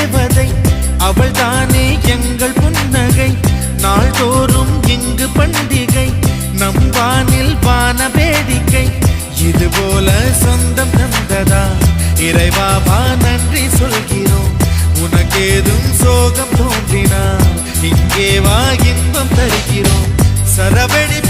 தேவதை அவள் தானே எங்கள் புன்னகை நாள்தோறும் இங்கு பண்டிகை நம் வானில் வான வேடிக்கை இதுபோல சொந்தம் தந்ததா இறைவாவா நன்றி சொல்கிறோம் உனக்கேதும் சோகம் தோன்றினா இங்கே வா இன்பம் தருகிறோம் சரவெடி